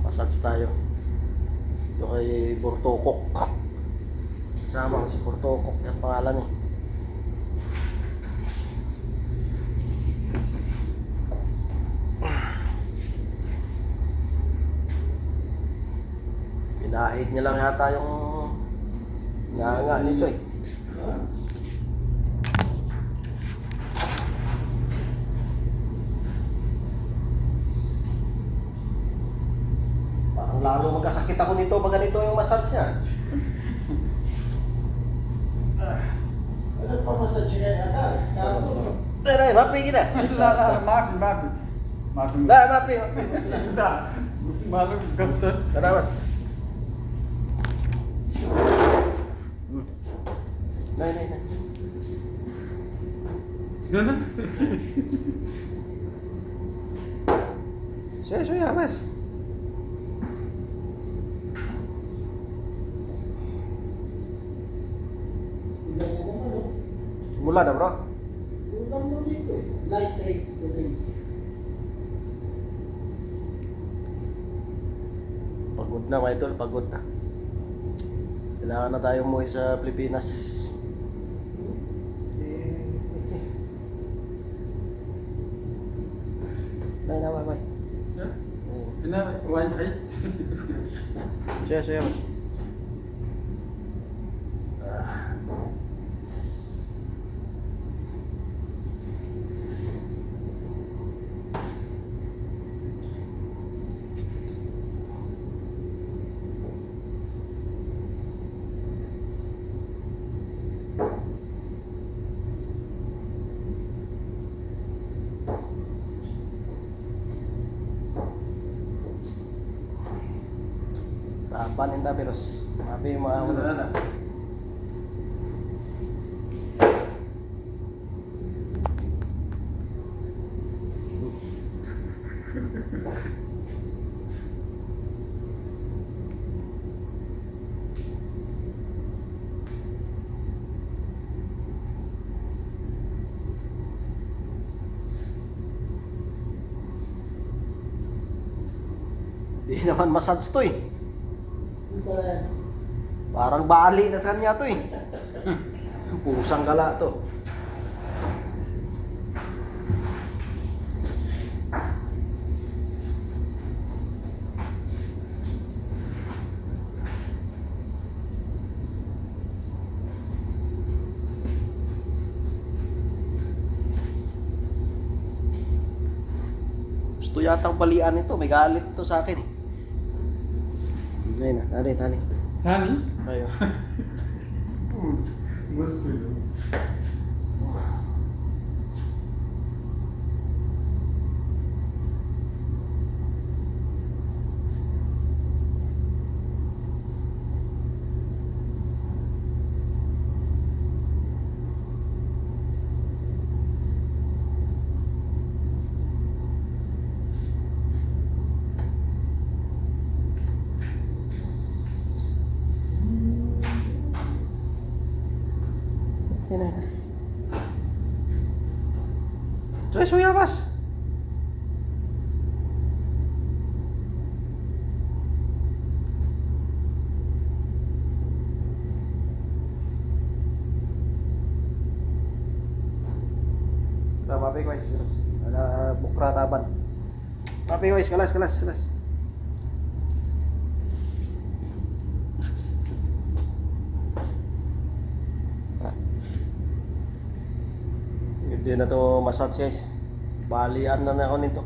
Massage tayo. Ito kay Burtokok. Kasama ko si Burtokok. Yan pangalan eh. Pinahid niya lang yata yung nga nito eh. Parang lalo magkasakit ako nito pag ganito yung massage niya. Ano pa massage kaya ata? Ay, mapi kita. Maafin. Dah, mapi. Dah. Malu gasat. Tara, mas. Nay. Gana? Suya, mas. Mula dah, bro. Ulang mo dito eh. Light rate to drink. Pagod na, mga idol, pagod na. Kailangan na tayo umuwi sa Pilipinas. Nay, bye. Ya. Ina wifi. Suya, mas. Tapanin ta peros. Mapi yung mga Ada. Di naman massage to eh. Isa Parang bali na sa kanya to eh. Pusang gala to. Gusto yatang balian ito. May galit to sa akin eh. Ngayon na, tani. Nani? Ayo. Gusto ko. Yan na. Suya, mas. Mapi ko guys. Ada bukra taban. Mapi guys, kelas. Hindi na to massage guys. Balian na ako nito.